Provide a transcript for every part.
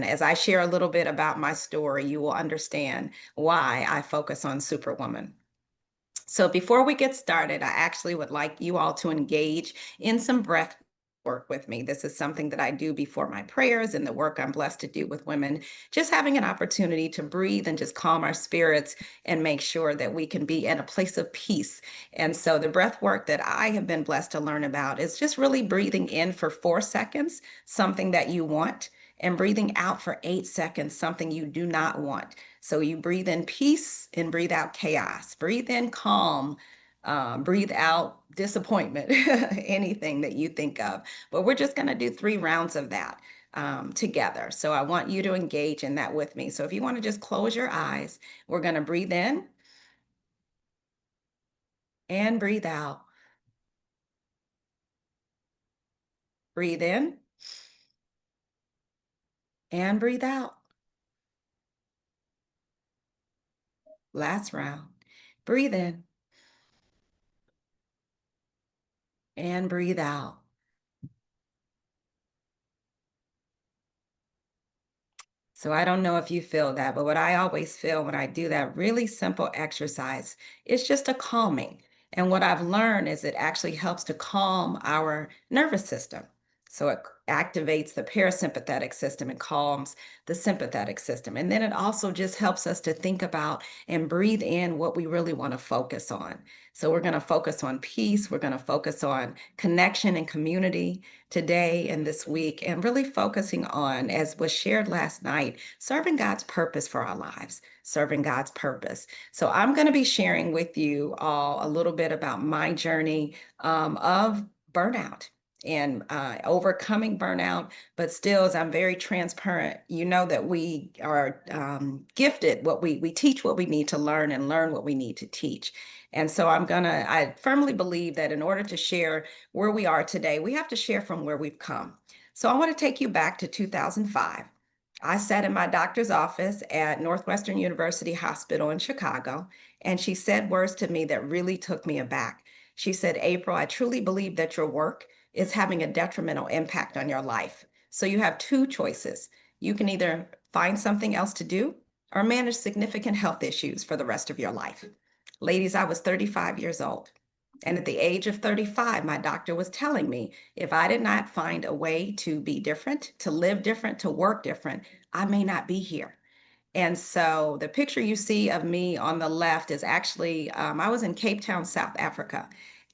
And as I share a little bit about my story, you will understand why I focus on Superwoman. So before we get started, I actually would like you all to engage in some breath work with me. This is something that I do before my prayers and the work I'm blessed to do with women, just having an opportunity to breathe and just calm our spirits and make sure that we can be in a place of peace. And so the breath work that I have been blessed to learn about is just really breathing in for 4 seconds, something that you want, and breathing out for 8 seconds, something you do not want. So you breathe in peace and breathe out chaos. Breathe in calm, breathe out disappointment, anything that you think of. But we're just going to do 3 rounds of that together. So I want you to engage in that with me. So if you want to just close your eyes, we're going to breathe in and breathe out. Breathe in and breathe out. Last round. Breathe in and breathe out. So I don't know if you feel that, but what I always feel when I do that really simple exercise is just a calming. And what I've learned is it actually helps to calm our nervous system. So it activates the parasympathetic system and calms the sympathetic system. And then it also just helps us to think about and breathe in what we really want to focus on. So we're going to focus on peace. We're going to focus on connection and community today and this week, and really focusing on, as was shared last night, serving God's purpose for our lives, serving God's purpose. So I'm going to be sharing with you all a little bit about my journey of burnout and overcoming burnout. But still, as I'm very transparent, you know that we are gifted what we teach what we need to learn and learn what we need to teach. And so I firmly believe that in order to share where we are today, we have to share from where we've come. So I want to take you back to 2005. I sat in my doctor's office at Northwestern University Hospital in Chicago, and she said words to me that really took me aback. She said, April, I truly believe that your work is having a detrimental impact on your life. So you have 2 choices. You can either find something else to do or manage significant health issues for the rest of your life. Ladies, I was 35 years old. And at the age of 35, my doctor was telling me if I did not find a way to be different, to live different, to work different, I may not be here. And so the picture you see of me on the left is actually, I was in Cape Town, South Africa,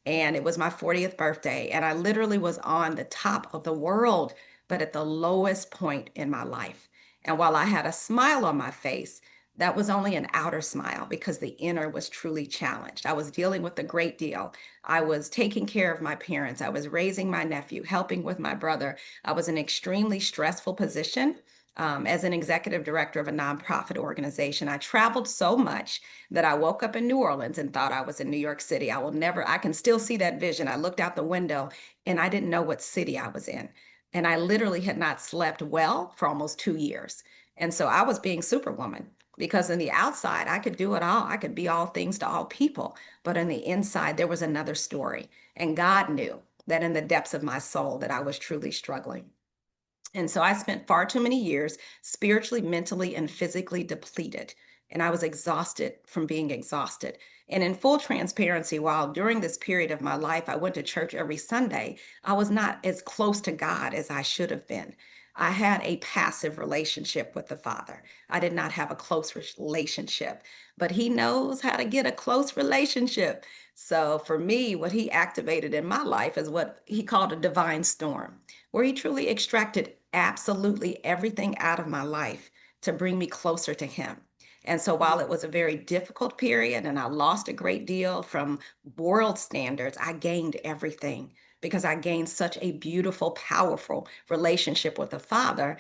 and it was my 40th birthday. And I literally was on the top of the world, but at the lowest point in my life. And while I had a smile on my face, that was only an outer smile because the inner was truly challenged. I was dealing with a great deal. I was taking care of my parents. I was raising my nephew, helping with my brother. I was in an extremely stressful position as an executive director of a nonprofit organization. I traveled so much that I woke up in New Orleans and thought I was in New York City. I can still see that vision. I looked out the window and I didn't know what city I was in. And I literally had not slept well for almost 2 years. And so I was being superwoman because in the outside, I could do it all. I could be all things to all people. But on the inside, there was another story. And God knew that in the depths of my soul that I was truly struggling. And so I spent far too many years spiritually, mentally, and physically depleted. And I was exhausted from being exhausted. And in full transparency, while during this period of my life, I went to church every Sunday, I was not as close to God as I should have been. I had a passive relationship with the Father. I did not have a close relationship, but He knows how to get a close relationship. So for me, what He activated in my life is what He called a divine storm, where He truly extracted absolutely everything out of my life to bring me closer to Him. And so while it was a very difficult period and I lost a great deal from world standards, I gained everything because I gained such a beautiful, powerful relationship with the Father.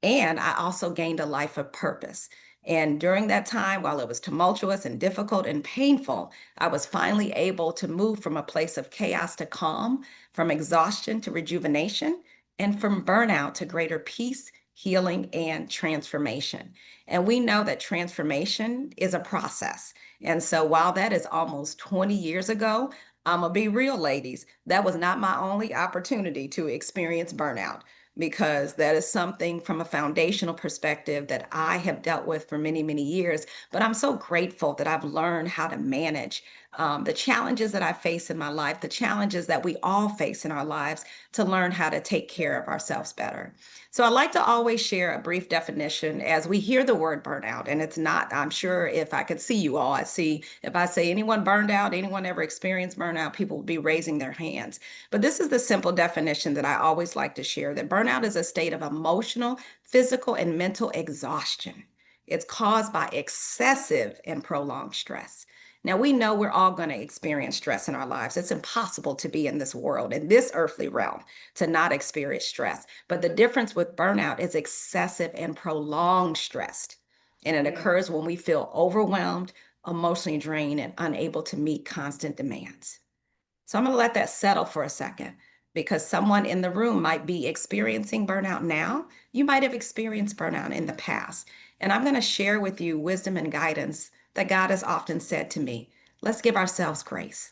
And I also gained a life of purpose. And during that time, while it was tumultuous and difficult and painful, I was finally able to move from a place of chaos to calm, from exhaustion to rejuvenation, and from burnout to greater peace, healing, and transformation. And we know that transformation is a process. And so while that is almost 20 years ago, I'm gonna be real, ladies, that was not my only opportunity to experience burnout. because that is something from a foundational perspective that I have dealt with for many, many years. But I'm so grateful that I've learned how to manage the challenges that I face in my life, the challenges that we all face in our lives, to learn how to take care of ourselves better. So I like to always share a brief definition as we hear the word burnout. And it's not, I'm sure if I could see you all, I see if I say anyone burned out, anyone ever experienced burnout, people will be raising their hands. But this is the simple definition that I always like to share, that burnout is a state of emotional, physical, and mental exhaustion. It's caused by excessive and prolonged stress. Now, we know we're all going to experience stress in our lives. It's impossible to be in this world, in this earthly realm, to not experience stress. But the difference with burnout is excessive and prolonged stress. And it occurs when we feel overwhelmed, emotionally drained, and unable to meet constant demands. So I'm going to let that settle for a second, because someone in the room might be experiencing burnout now. You might have experienced burnout in the past. And I'm going to share with you wisdom and guidance that God has often said to me. Let's give ourselves grace.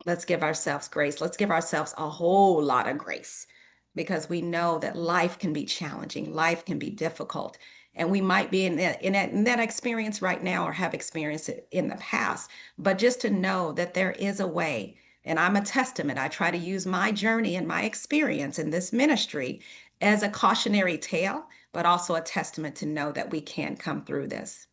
Let's give ourselves grace. Let's give ourselves a whole lot of grace, because we know that life can be challenging, life can be difficult. And we might be in that experience right now or have experienced it in the past. But just to know that there is a way. And I'm a testament. I try to use my journey and my experience in this ministry as a cautionary tale, but also a testament to know that we can come through this.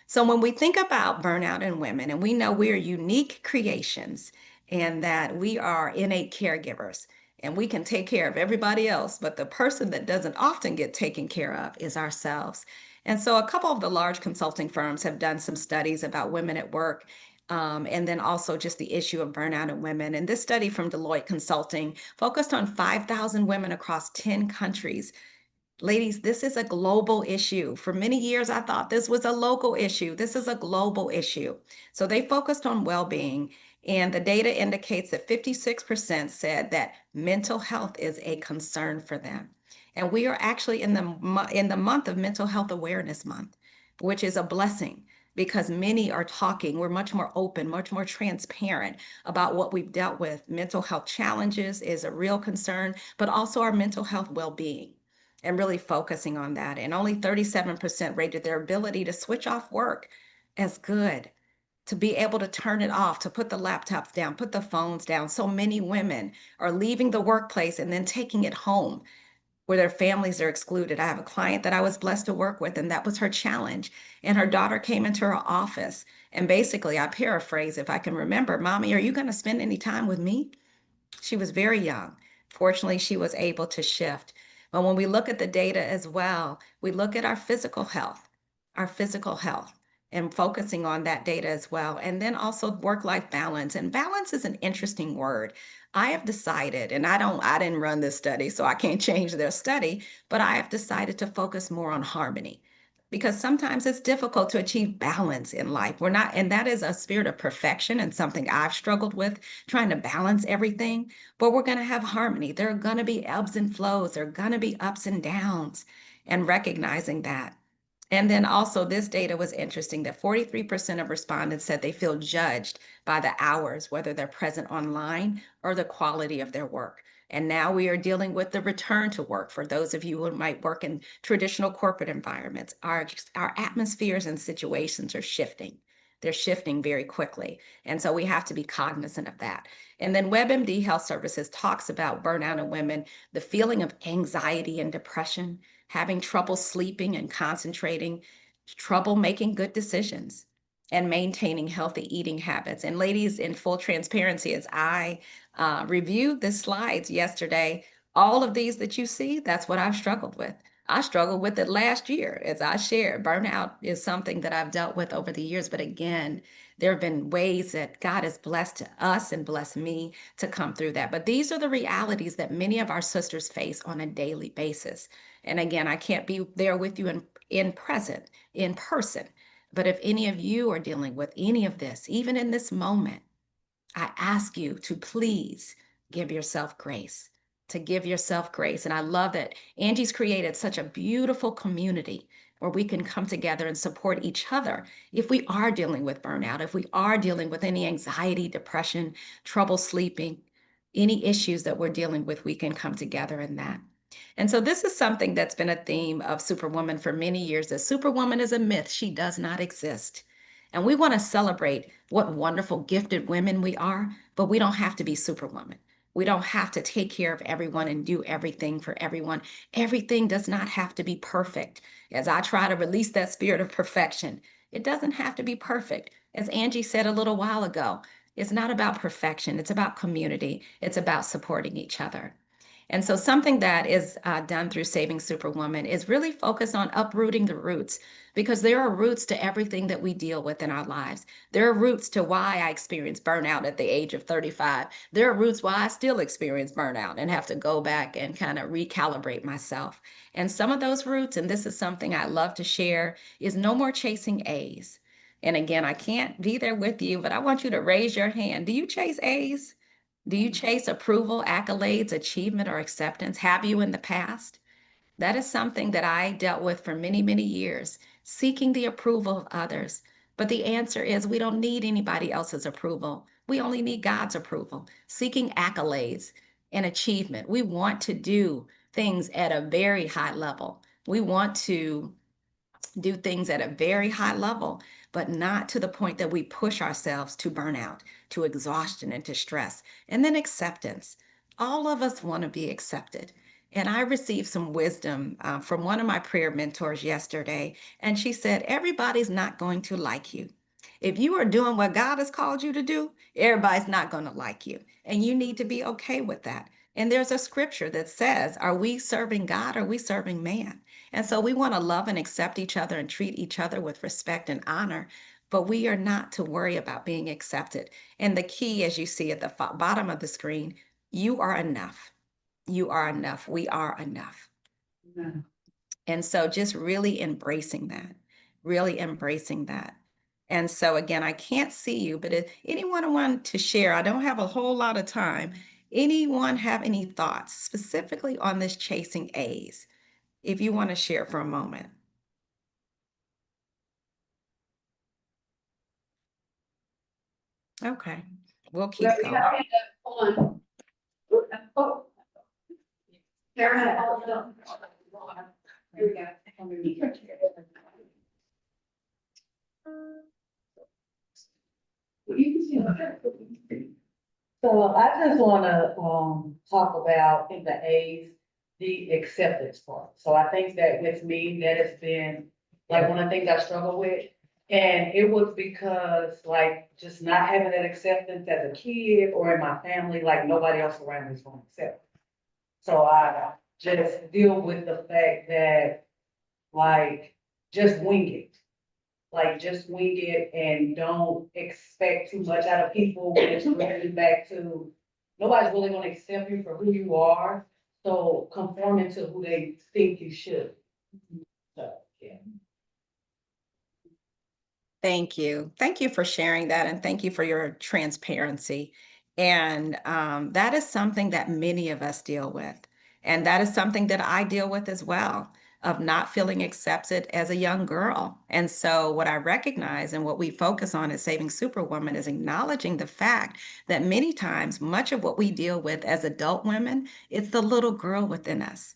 So when we think about burnout in women, and we know we are unique creations and that we are innate caregivers and we can take care of everybody else, but the person that doesn't often get taken care of is ourselves. And so a couple of the large consulting firms have done some studies about women at work. And then also just the issue of burnout in women. And this study from Deloitte Consulting focused on 5,000 women across 10 countries. Ladies, this is a global issue. For many years, I thought this was a local issue. This is a global issue. So they focused on well being, and the data indicates that 56% said that mental health is a concern for them. And we are actually in the month of Mental Health Awareness Month, which is a blessing, because many are talking. We're much more open, much more transparent about what we've dealt with. Mental health challenges is a real concern, but also our mental health well being, and really focusing on that. And only 37% rated their ability to switch off work as good, to be able to turn it off, to put the laptops down, put the phones down. So many women are leaving the workplace and then taking it home where their families are excluded. I have a client that I was blessed to work with, and that was her challenge. And her daughter came into her office. And basically, I paraphrase if I can remember, Mommy, are you going to spend any time with me? She was very young. Fortunately, she was able to shift. But when we look at the data as well, we look at our physical health, and focusing on that data as well. And then also work-life balance. And balance is an interesting word. I have decided, and I didn't run this study, so I can't change their study, but I have decided to focus more on harmony. Because sometimes it's difficult to achieve balance in life. We're not, and that is a spirit of perfection and something I've struggled with, trying to balance everything. But we're going to have harmony. There are going to be ebbs and flows. There are going to be ups and downs, and recognizing that. And then also, this data was interesting that 43% of respondents said they feel judged by the hours, whether they're present online or the quality of their work. And now we are dealing with the return to work. For those of you who might work in traditional corporate environments, our atmospheres and situations are shifting. They're shifting very quickly. And so we have to be cognizant of that. And then WebMD Health Services talks about burnout in women, the feeling of anxiety and depression, having trouble sleeping and concentrating, trouble making good decisions, and maintaining healthy eating habits. And ladies, in full transparency, as I reviewed the slides yesterday, all of these that you see, that's what I've struggled with. I struggled with it last year, as I shared. Burnout is something that I've dealt with over the years. But again, there have been ways that God has blessed us and blessed me to come through that. But these are the realities that many of our sisters face on a daily basis. And again, I can't be there with you in person. But if any of you are dealing with any of this, even in this moment, I ask you to please give yourself grace, to give yourself grace. And I love that Angie's created such a beautiful community where we can come together and support each other if we are dealing with burnout, if we are dealing with any anxiety, depression, trouble sleeping, any issues that we're dealing with, we can come together in that. And so this is something that's been a theme of Superwoman for many years. That Superwoman is a myth. She does not exist. And we want to celebrate what wonderful, gifted women we are, but we don't have to be Superwoman. We don't have to take care of everyone and do everything for everyone. Everything does not have to be perfect. As I try to release that spirit of perfection, it doesn't have to be perfect. As Angie said a little while ago, it's not about perfection, it's about community, it's about supporting each other. And so, something that is done through Saving Superwoman is really focus on uprooting the roots because there are roots to everything that we deal with in our lives. There are roots to why I experienced burnout at the age of 35. There are roots why I still experience burnout and have to go back and kind of recalibrate myself. And some of those roots, and this is something I love to share, is no more chasing A's. And again, I can't be there with you, but I want you to raise your hand. Do you chase A's? Do you chase approval, accolades, achievement, or acceptance? Have you in the past? That is something that I dealt with for many, many years, seeking the approval of others. But the answer is we don't need anybody else's approval. We only need God's approval, seeking accolades and achievement. We want to do things at a very high level. We want to do things at a very high level, but not to the point that we push ourselves to burnout, to exhaustion, and to stress. And then acceptance. All of us want to be accepted. And I received some wisdom from one of my prayer mentors yesterday, and she said, everybody's not going to like you. If you are doing what God has called you to do, everybody's not going to like you. And you need to be okay with that. And there's a scripture that says, are we serving God or are we serving man? And so we want to love and accept each other and treat each other with respect and honor, but we are not to worry about being accepted. And the key, as you see at the bottom of the screen, you are enough. You are enough. We are enough. Yeah. And so just really embracing that, really embracing that. And so again, I can't see you, but if anyone want to share, I don't have a whole lot of time. Anyone have any thoughts specifically on this chasing A's? If you want to share for a moment. Okay, we'll keep going. Hold on. Oh, there. Here we go. So I just want to talk about in the A's, the acceptance part. So I think that with me, that has been like one of the things I struggle with. And it was because like just not having that acceptance as a kid or in my family, like nobody else around me is going to accept. So I just deal with the fact that like just wing it. Like just wing it and don't expect too much out of people when it's really back to nobody's really gonna accept you for who you are. So conforming to who they think you should. So, yeah. Thank you. Thank you for sharing that, and thank you for your transparency. And that is something that many of us deal with. And that is something that I deal with as well, of not feeling accepted as a young girl. And so, what I recognize and what we focus on at Saving Superwoman is acknowledging the fact that many times, much of what we deal with as adult women, it's the little girl within us.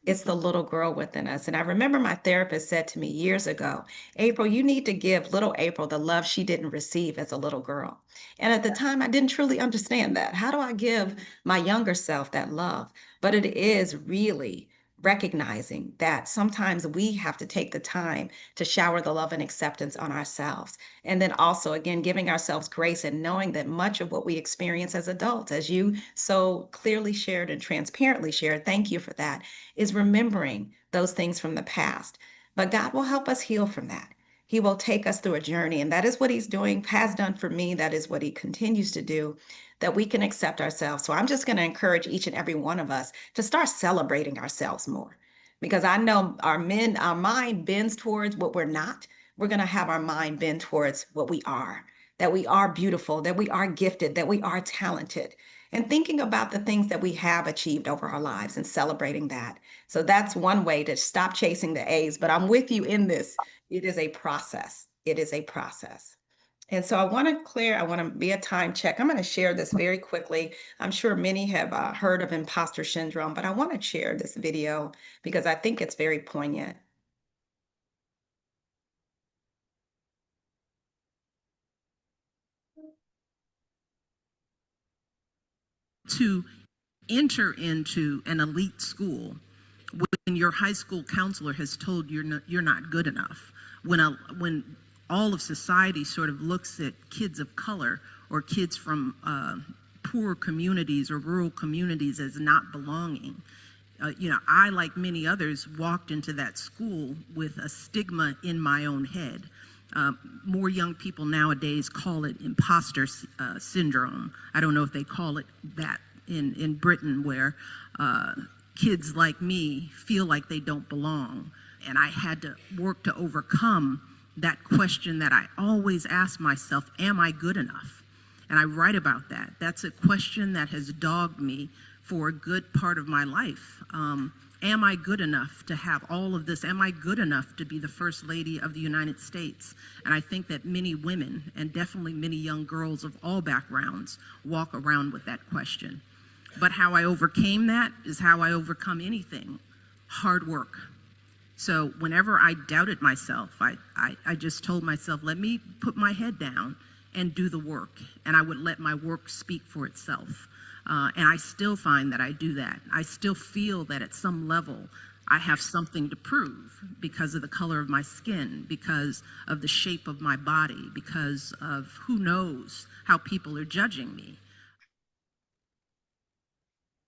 It's the little girl within us. And I remember my therapist said to me years ago, April, you need to give little April the love she didn't receive as a little girl. And at the time, I didn't truly understand that. How do I give my younger self that love? But it is really recognizing that sometimes we have to take the time to shower the love and acceptance on ourselves. And then also, again, giving ourselves grace and knowing that much of what we experience as adults, as you so clearly shared and transparently shared, thank you for that, is remembering those things from the past. But God will help us heal from that. He will take us through a journey. And that is what He's doing, has done for me. That is what He continues to do, that we can accept ourselves. So I'm just going to encourage each and every one of us to start celebrating ourselves more. Because I know our mind bends towards what we're not. We're going to have our mind bend towards what we are, that we are beautiful, that we are gifted, that we are talented. And thinking about the things that we have achieved over our lives and celebrating that. So that's one way to stop chasing the A's. But I'm with you in this. It is a process. It is a process. And so I want to be a time check. I'm going to share this very quickly. I'm sure many have heard of imposter syndrome, but I want to share this video because I think it's very poignant. To enter into an elite school when your high school counselor has told you're not good enough, when all of society sort of looks at kids of color or kids from poor communities or rural communities as not belonging. I, like many others, walked into that school with a stigma in my own head. More young people nowadays call it imposter syndrome. I don't know if they call it that in Britain, where kids like me feel like they don't belong. And I had to work to overcome that question that I always ask myself, am I good enough? And I write about that. That's a question that has dogged me for a good part of my life. Am I good enough to have all of this? Am I good enough to be the First Lady of the United States? And I think that many women, and definitely many young girls of all backgrounds, walk around with that question. But how I overcame that is how I overcome anything: hard work. So whenever I doubted myself, I just told myself, let me put my head down and do the work. And I would let my work speak for itself. And I still find that I do that. I still feel that at some level I have something to prove because of the color of my skin, because of the shape of my body, because of who knows how people are judging me.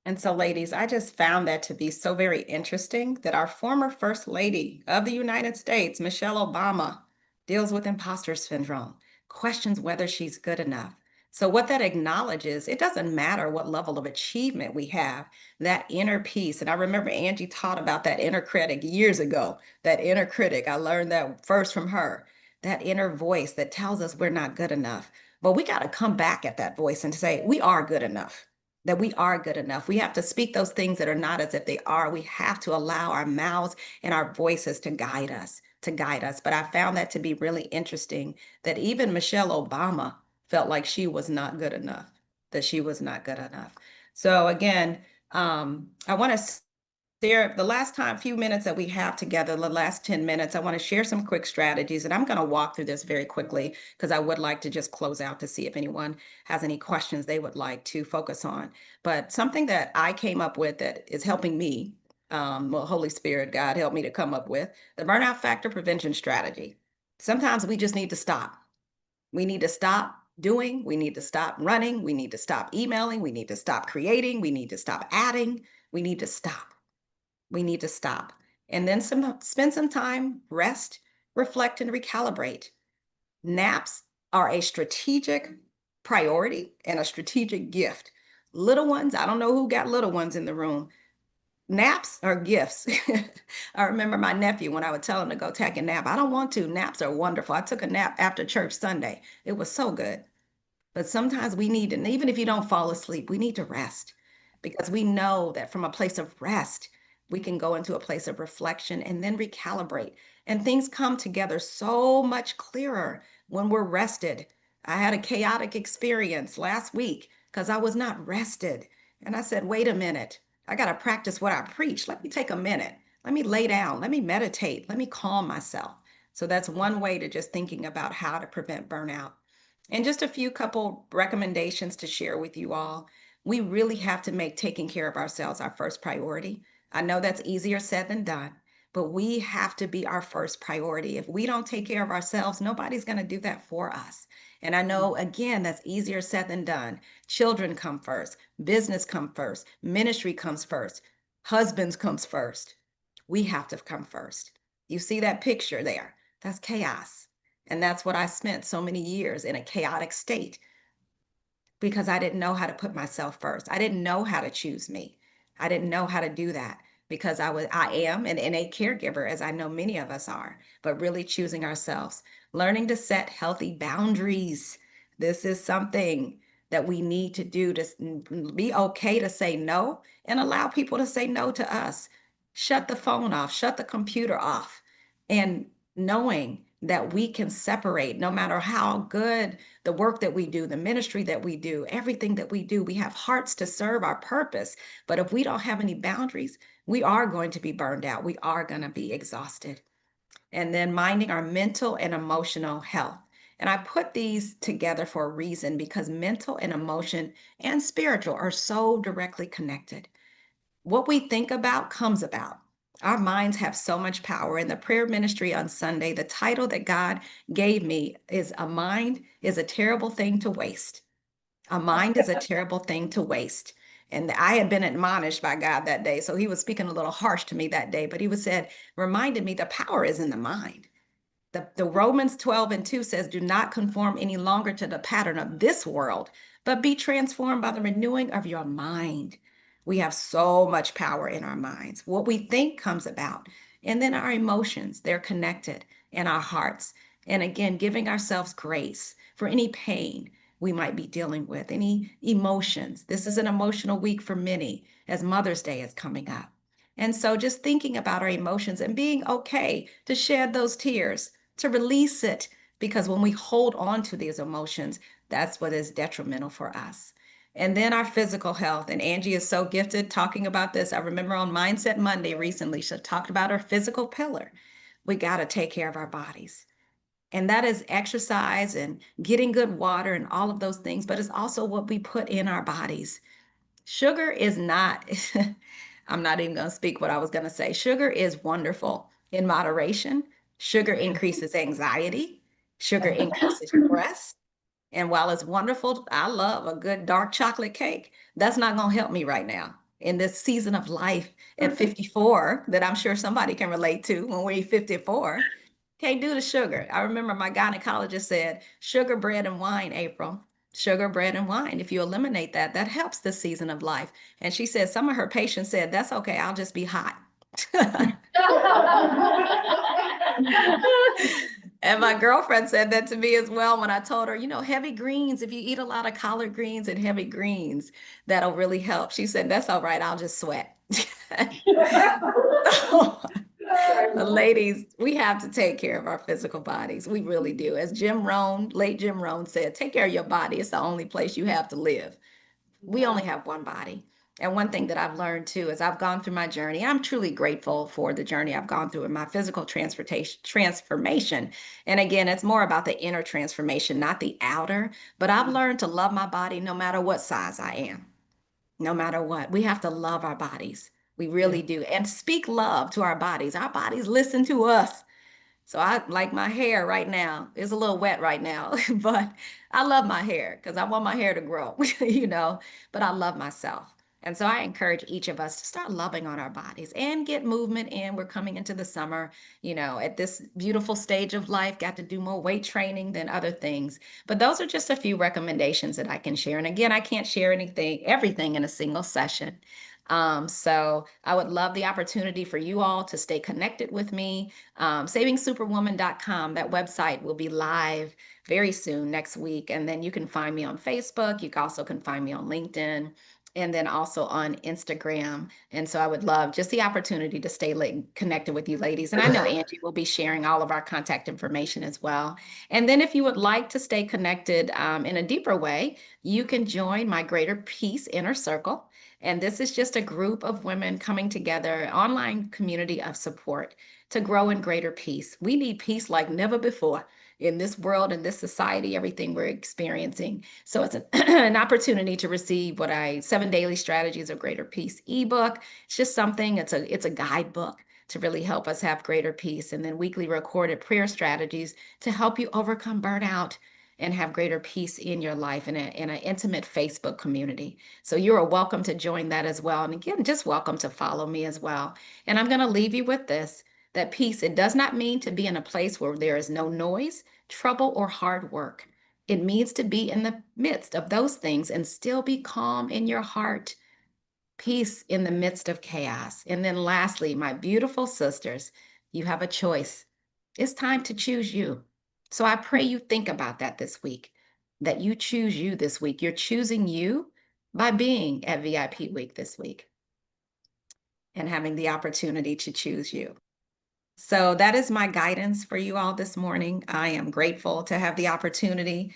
And so, ladies, I just found that to be so very interesting that our former First Lady of the United States, Michelle Obama, deals with imposter syndrome, questions whether she's good enough. So, what that acknowledges, it doesn't matter what level of achievement we have, that inner peace. And I remember Angie taught about that inner critic years ago. That inner critic, I learned that first from her. That inner voice that tells us we're not good enough. But we got to come back at that voice and say, we are good enough, that we are good enough. We have to speak those things that are not as if they are. We have to allow our mouths and our voices to guide us, to guide us. But I found that to be really interesting that even Michelle Obama felt like she was not good enough, that she was not good enough. So again, I want to there, the last time, few minutes that we have together, the last 10 minutes, I want to share some quick strategies. And I'm going to walk through this very quickly because I would like to just close out to see if anyone has any questions they would like to focus on. But something that I came up with that is helping me, well, Holy Spirit, God helped me to come up with the burnout factor prevention strategy. Sometimes we just need to stop. We need to stop doing, we need to stop running, we need to stop emailing, we need to stop creating, we need to stop adding, we need to stop. We need to stop. And then spend some time, rest, reflect, and recalibrate. Naps are a strategic priority and a strategic gift. Little ones, I don't know who got little ones in the room. Naps are gifts. I remember my nephew when I would tell him to go take a nap. I don't want to. Naps are wonderful. I took a nap after church Sunday. It was so good. But sometimes we need, and even if you don't fall asleep, we need to rest because we know that from a place of rest, we can go into a place of reflection and then recalibrate. And things come together so much clearer when we're rested. I had a chaotic experience last week because I was not rested. And I said, wait a minute, I got to practice what I preach. Let me take a minute. Let me lay down. Let me meditate. Let me calm myself. So that's one way to just thinking about how to prevent burnout. And just a few couple recommendations to share with you all. We really have to make taking care of ourselves our first priority. I know that's easier said than done, but we have to be our first priority. If we don't take care of ourselves, nobody's going to do that for us. And I know, again, that's easier said than done. Children come first, business come first, ministry comes first, husbands comes first. We have to come first. You see that picture there? That's chaos. And that's what I spent so many years in, a chaotic state, because I didn't know how to put myself first. I didn't know how to choose me. I didn't know how to do that because I am an innate caregiver, as I know many of us are, but really choosing ourselves, learning to set healthy boundaries. This is something that we need to do, to be okay to say no and allow people to say no to us. Shut the phone off, shut the computer off, and knowing that we can separate no matter how good the work that we do, the ministry that we do, everything that we do. We have hearts to serve our purpose. But if we don't have any boundaries, we are going to be burned out. We are going to be exhausted. And then minding our mental and emotional health. And I put these together for a reason because mental and emotion and spiritual are so directly connected. What we think about comes about. Our minds have so much power. In the prayer ministry on Sunday, the title that God gave me is A Mind is a Terrible Thing to Waste. A mind is a terrible thing to waste. And I had been admonished by God that day. So he was speaking a little harsh to me that day, but he was said, reminded me the power is in the mind. The Romans 12:2 says, do not conform any longer to the pattern of this world, but be transformed by the renewing of your mind. We have so much power in our minds. What we think comes about. And then our emotions, they're connected in our hearts. And again, giving ourselves grace for any pain we might be dealing with, any emotions. This is an emotional week for many as Mother's Day is coming up. And so just thinking about our emotions and being okay to shed those tears, to release it, because when we hold on to these emotions, that's what is detrimental for us. And then our physical health. And Angie is so gifted talking about this. I remember on Mindset Monday recently, she talked about our physical pillar. We got to take care of our bodies. And that is exercise and getting good water and all of those things, but it's also what we put in our bodies. Sugar is not, I'm not even going to speak what I was going to say. Sugar is wonderful in moderation. Sugar increases anxiety. Sugar increases stress. And while it's wonderful, I love a good dark chocolate cake. That's not going to help me right now in this season of life at 54 that I'm sure somebody can relate to when we're 54. Can't do the sugar. I remember my gynecologist said, sugar, bread, and wine, April. Sugar, bread, and wine. If you eliminate that, that helps this season of life. And she said some of her patients said, that's okay, I'll just be hot. And my girlfriend said that to me as well when I told her, heavy greens, if you eat a lot of collard greens and heavy greens, that'll really help. She said, that's all right, I'll just sweat. Ladies, we have to take care of our physical bodies. We really do. As late Jim Rohn said, take care of your body. It's the only place you have to live. We only have one body. And one thing that I've learned too, as I've gone through my journey, I'm truly grateful for the journey I've gone through in my physical transformation. And again, it's more about the inner transformation, not the outer. But I've learned to love my body no matter what size I am, no matter what. We have to love our bodies. We Yeah. really do. And speak love to our bodies. Our bodies listen to us. So I like my hair right now. It's a little wet right now, but I love my hair because I want my hair to grow, but I love myself. And so I encourage each of us to start loving on our bodies and get movement in. We're coming into the summer, at this beautiful stage of life, got to do more weight training than other things. But those are just a few recommendations that I can share. And again, I can't share everything in a single session. So I would love the opportunity for you all to stay connected with me. Savingsuperwoman.com, that website will be live very soon next week. And then you can find me on Facebook. You also can find me on LinkedIn and then also on Instagram. And so I would love just the opportunity to stay connected with you ladies. And I know Angie will be sharing all of our contact information as well. And then if you would like to stay connected in a deeper way, you can join my Greater Peace Inner Circle. And this is just a group of women coming together, online community of support to grow in greater peace. We need peace like never before in this world, in this society, everything we're experiencing. So it's an opportunity to receive 7 Daily Strategies of Greater Peace ebook. It's just something, it's a guidebook to really help us have greater peace. And then weekly recorded prayer strategies to help you overcome burnout and have greater peace in your life in an intimate Facebook community. So you're welcome to join that as well. And again, just welcome to follow me as well. And I'm going to leave you with this, that peace, it does not mean to be in a place where there is no noise, trouble, or hard work. It means to be in the midst of those things and still be calm in your heart. Peace in the midst of chaos. And then lastly, my beautiful sisters, you have a choice. It's time to choose you. So I pray you think about that this week, that you choose you this week. You're choosing you by being at VIP week this week and having the opportunity to choose you. So that is my guidance for you all this morning. I am grateful to have the opportunity.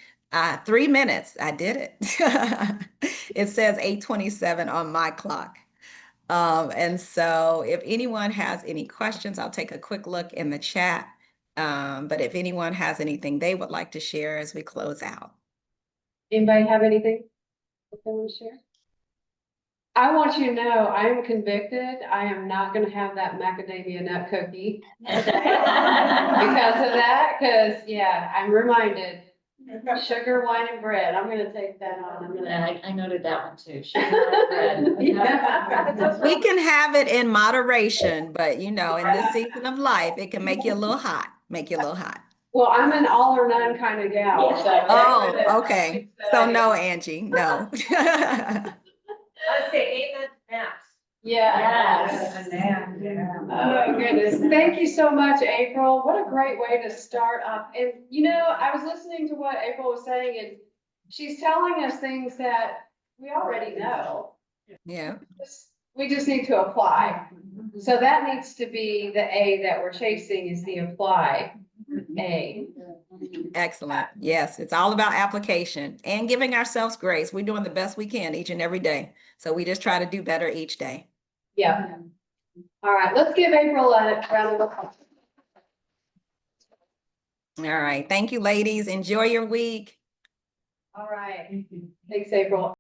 3 minutes, I did it. It says 8:27 on my clock. And so if anyone has any questions, I'll take a quick look in the chat. But if anyone has anything they would like to share as we close out. Anybody have anything that they want to share? I want you to know, I am convicted. I am not gonna have that macadamia nut cookie. Because of that, because, yeah, I'm reminded, sugar, wine, and bread. I'm gonna take that on. I'm gonna. I noted that one too. Sugar and bread. Yeah. We can have it in moderation, but in this season of life, it can make you a little hot, Well, I'm an all or none kind of gal, so. Oh, okay. So no, Angie, no. I say amen to naps. Yeah. Yes. Oh, goodness. Thank you so much, April. What a great way to start up. And, I was listening to what April was saying, and she's telling us things that we already know. Yeah, We just need to apply. So that needs to be the A that we're chasing, is the apply A. excellent. Yes, it's all about application and giving ourselves grace. We're doing the best we can each and every day. So we just try to do better each day. Yeah. All right, let's give April a round of applause. All right. Thank you, ladies. Enjoy your week. All right. Thanks, April.